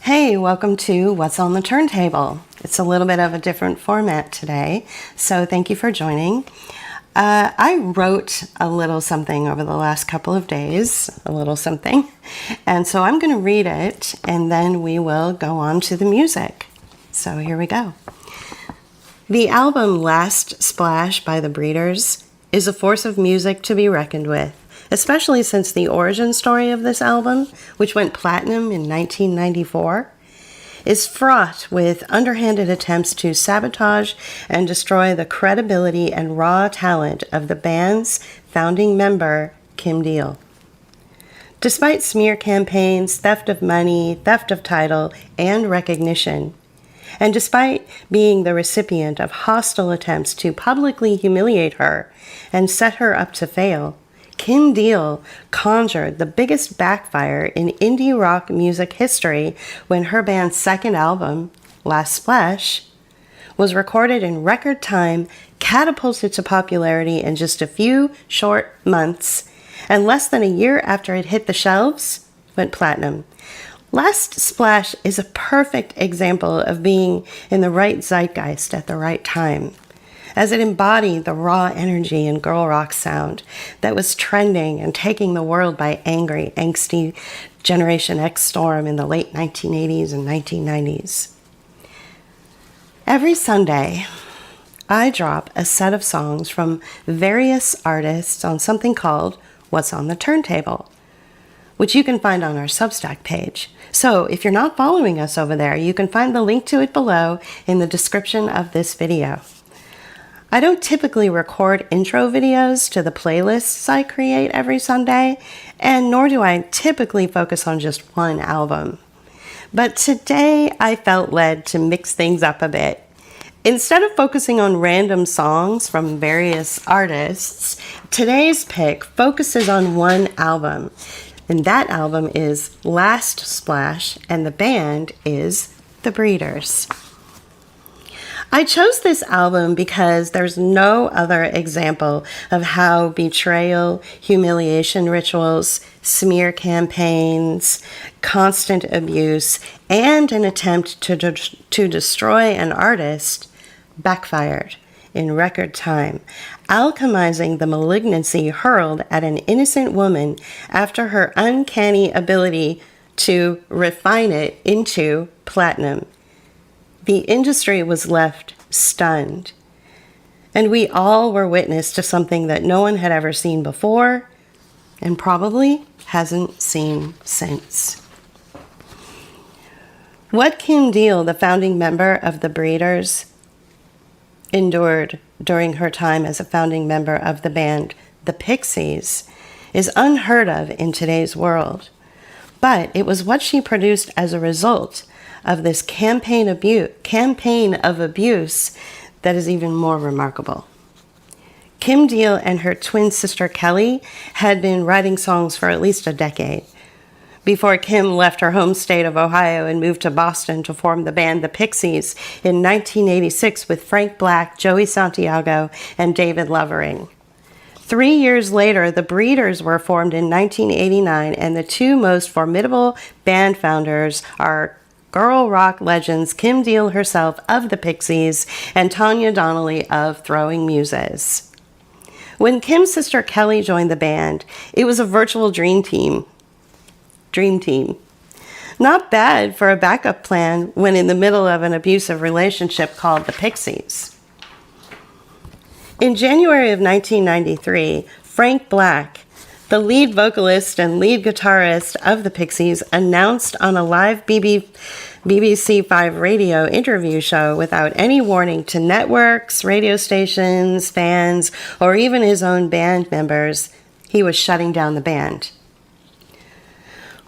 Hey, welcome to What's on the Turntable. It's a little bit of a different format today, so thank you for joining. I wrote a little something over the last couple of days, and so I'm going to read it, and then we will go on to the music. So here we go. The album Last Splash by the Breeders is a force of music to be reckoned with, especially since the origin story of this album, which went platinum in 1994, is fraught with underhanded attempts to sabotage and destroy the credibility and raw talent of the band's founding member, Kim Deal. Despite smear campaigns, theft of money, theft of title, and recognition, and despite being the recipient of hostile attempts to publicly humiliate her and set her up to fail, Kim Deal conjured the biggest backfire in indie rock music history when her band's second album, Last Splash, was recorded in record time, catapulted to popularity in just a few short months, and less than a year after it hit the shelves, went platinum. Last Splash is a perfect example of being in the right zeitgeist at the right time, as it embodied the raw energy and girl rock sound that was trending and taking the world by angry, angsty Generation X storm in the late 1980s and 1990s. Every Sunday, I drop a set of songs from various artists on something called What's on the Turntable, which you can find on our Substack page. So if you're not following us over there, you can find the link to it below in the description of this video. I don't typically record intro videos to the playlists I create every Sunday, and nor do I typically focus on just one album. But today I felt led to mix things up a bit. Instead of focusing on random songs from various artists, today's pick focuses on one album, and that album is Last Splash, and the band is The Breeders. I chose this album because there's no other example of how betrayal, humiliation rituals, smear campaigns, constant abuse, and an attempt to destroy an artist backfired in record time, alchemizing the malignancy hurled at an innocent woman after her uncanny ability to refine it into platinum. The industry was left stunned, and we all were witness to something that no one had ever seen before and probably hasn't seen since. What Kim Deal, the founding member of the Breeders, endured during her time as a founding member of the band The Pixies is unheard of in today's world, but it was what she produced as a result of this campaign of abuse that is even more remarkable. Kim Deal and her twin sister Kelly had been writing songs for at least a decade before Kim left her home state of Ohio and moved to Boston to form the band The Pixies in 1986 with Frank Black, Joey Santiago, and David Lovering. 3 years later, the Breeders were formed in 1989, and the two most formidable band founders are girl rock legends Kim Deal herself of the Pixies and Tanya Donnelly of Throwing Muses. When Kim's sister Kelly joined the band, it was a virtual dream team. Not bad for a backup plan when in the middle of an abusive relationship called the Pixies. In January of 1993, Frank Black, the lead vocalist and lead guitarist of the Pixies, announced on a live BBC 5 radio interview show without any warning to networks, radio stations, fans, or even his own band members, he was shutting down the band.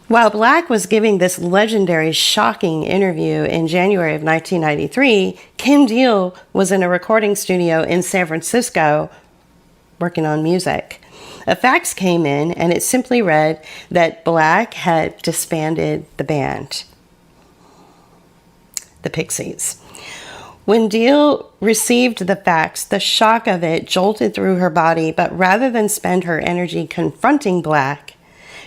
While Black was giving this legendary, shocking interview in January of 1993, Kim Deal was in a recording studio in San Francisco working on music. A fax came in, and it simply read that Black had disbanded the band, the Pixies. When Deal received the fax, the shock of it jolted through her body, but rather than spend her energy confronting Black,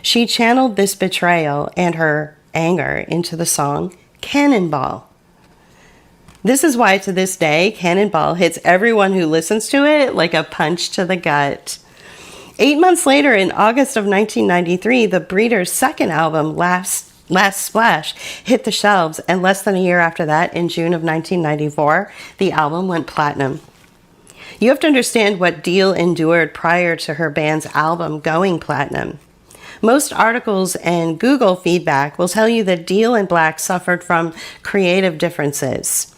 she channeled this betrayal and her anger into the song Cannonball. This is why to this day, Cannonball hits everyone who listens to it like a punch to the gut. 8 months later, in August of 1993, the Breeders' second album, Last Splash, hit the shelves, and less than a year after that, in June of 1994, the album went platinum. You have to understand what Deal endured prior to her band's album going platinum. Most articles and Google feedback will tell you that Deal and Black suffered from creative differences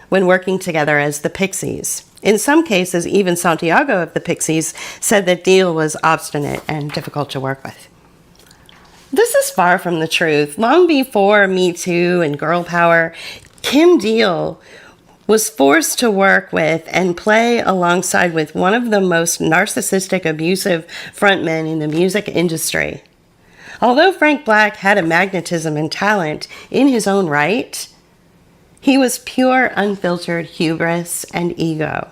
when working together as the Pixies. In some cases, even Santiago of the Pixies said that Deal was obstinate and difficult to work with. This is far from the truth. Long before Me Too and Girl Power, Kim Deal was forced to work with and play alongside with one of the most narcissistic, abusive frontmen in the music industry. Although Frank Black had a magnetism and talent in his own right, he was pure, unfiltered hubris and ego.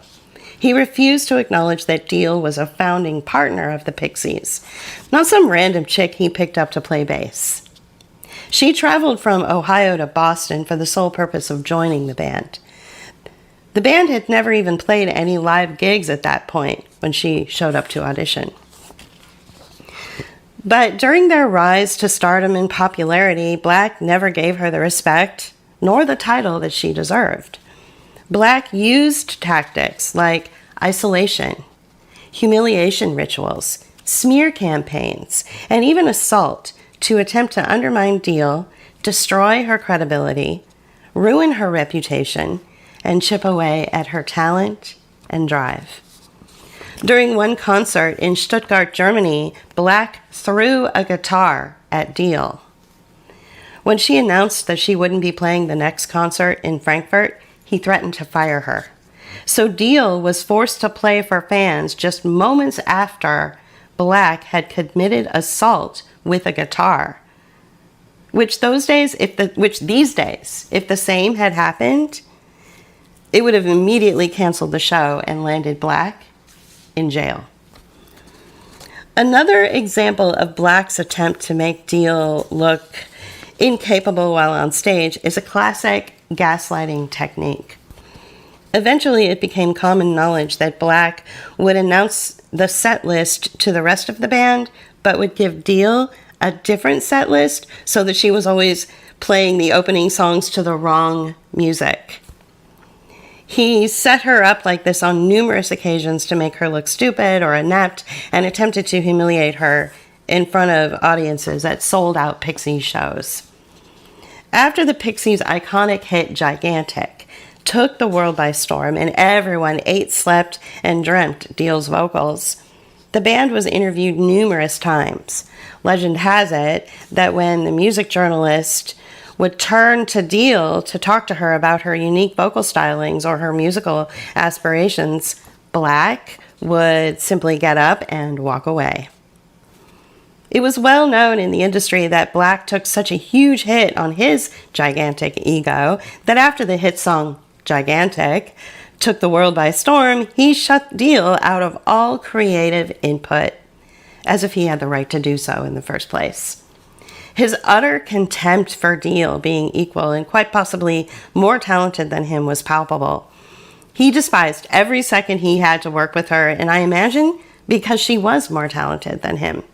He refused to acknowledge that Deal was a founding partner of the Pixies, not some random chick he picked up to play bass. She traveled from Ohio to Boston for the sole purpose of joining the band. The band had never even played any live gigs at that point when she showed up to audition. But during their rise to stardom and popularity, Black never gave her the respect nor the title that she deserved. Black used tactics like isolation, humiliation rituals, smear campaigns, and even assault to attempt to undermine Deal, destroy her credibility, ruin her reputation, and chip away at her talent and drive. During one concert in Stuttgart, Germany, Black threw a guitar at Deal. When she announced that she wouldn't be playing the next concert in Frankfurt, he threatened to fire her. So Deal was forced to play for fans just moments after Black had committed assault with a guitar. Which these days, if the same had happened, it would have immediately canceled the show and landed Black in jail. Another example of Black's attempt to make Deal look incapable while on stage is a classic gaslighting technique. Eventually, it became common knowledge that Black would announce the set list to the rest of the band, but would give Deal a different set list so that she was always playing the opening songs to the wrong music. He set her up like this on numerous occasions to make her look stupid or inept and attempted to humiliate her in front of audiences at sold-out Pixies shows. After the Pixies' iconic hit Gigantic took the world by storm and everyone ate, slept, and dreamt Deal's vocals, the band was interviewed numerous times. Legend has it that when the music journalist would turn to Deal to talk to her about her unique vocal stylings or her musical aspirations, Black would simply get up and walk away. It was well known in the industry that Black took such a huge hit on his gigantic ego that after the hit song Gigantic took the world by storm, he shut Deal out of all creative input, as if he had the right to do so in the first place. His utter contempt for Deal being equal and quite possibly more talented than him was palpable. He despised every second he had to work with her, and I imagine because she was more talented than him.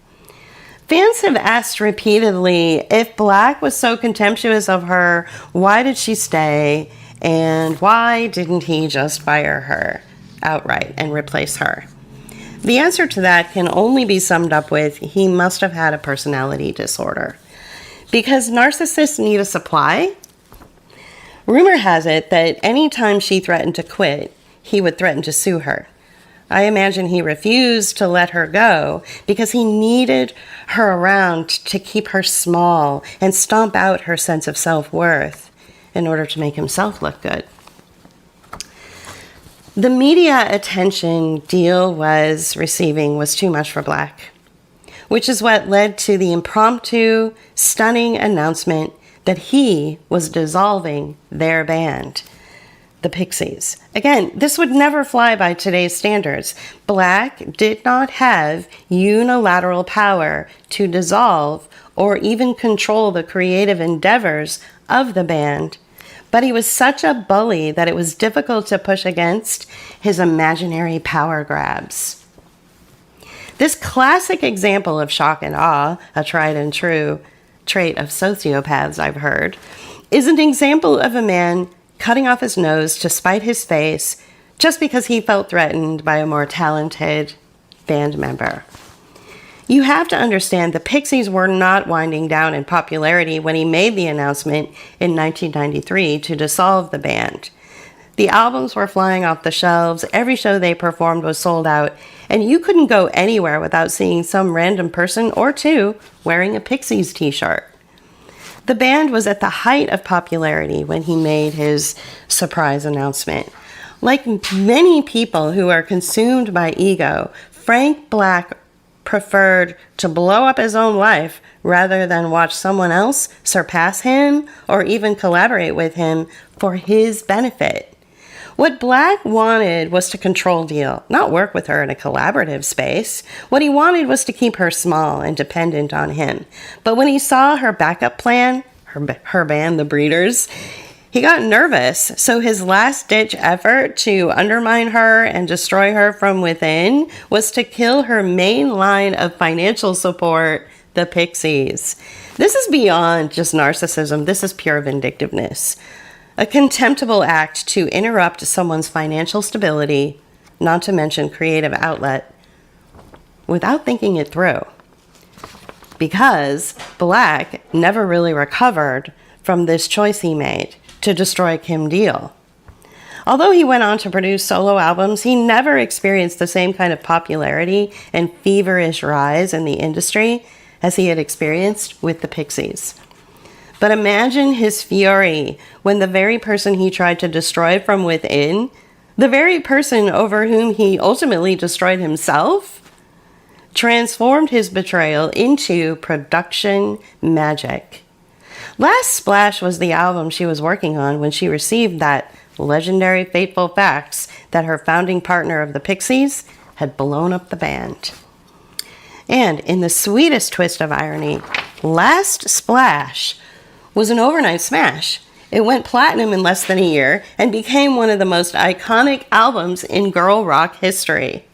Fans have asked repeatedly, if Black was so contemptuous of her, why did she stay, and why didn't he just fire her outright and replace her? The answer to that can only be summed up with, he must have had a personality disorder. Because narcissists need a supply. Rumor has it that any time she threatened to quit, he would threaten to sue her. I imagine he refused to let her go because he needed her around to keep her small and stomp out her sense of self-worth in order to make himself look good. The media attention Deal was receiving was too much for Black, which is what led to the impromptu, stunning announcement that he was dissolving their band, the Pixies. Again, this would never fly by today's standards. Black did not have unilateral power to dissolve or even control the creative endeavors of the band, but he was such a bully that it was difficult to push against his imaginary power grabs. This classic example of shock and awe, a tried and true trait of sociopaths I've heard, is an example of a man cutting off his nose to spite his face just because he felt threatened by a more talented band member. You have to understand the Pixies were not winding down in popularity when he made the announcement in 1993 to dissolve the band. The albums were flying off the shelves, every show they performed was sold out, and you couldn't go anywhere without seeing some random person or two wearing a Pixies t-shirt. The band was at the height of popularity when he made his surprise announcement. Like many people who are consumed by ego, Frank Black preferred to blow up his own life rather than watch someone else surpass him or even collaborate with him for his benefit. What Black wanted was to control Deal, not work with her in a collaborative space. What he wanted was to keep her small and dependent on him. But when he saw her backup plan, her band, the Breeders, he got nervous. So his last-ditch effort to undermine her and destroy her from within was to kill her main line of financial support, the Pixies. This is beyond just narcissism. This is pure vindictiveness. A contemptible act to interrupt someone's financial stability, not to mention creative outlet, without thinking it through. Because Black never really recovered from this choice he made to destroy Kim Deal. Although he went on to produce solo albums, he never experienced the same kind of popularity and feverish rise in the industry as he had experienced with the Pixies. But imagine his fury when the very person he tried to destroy from within, the very person over whom he ultimately destroyed himself, transformed his betrayal into production magic. Last Splash was the album she was working on when she received that legendary fateful facts that her founding partner of the Pixies had blown up the band. And in the sweetest twist of irony, Last Splash was an overnight smash. It went platinum in less than a year and became one of the most iconic albums in girl rock history.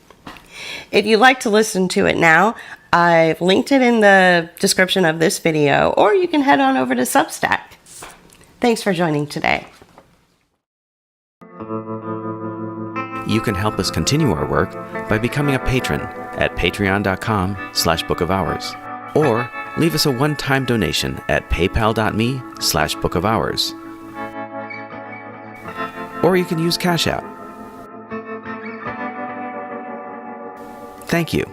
If you'd like to listen to it now, I've linked it in the description of this video, or you can head on over to Substack. Thanks for joining today. You can help us continue our work by becoming a patron at patreon.com/bookofhours, or leave us a one-time donation at paypal.me/bookofhours. Or you can use Cash App. Thank you.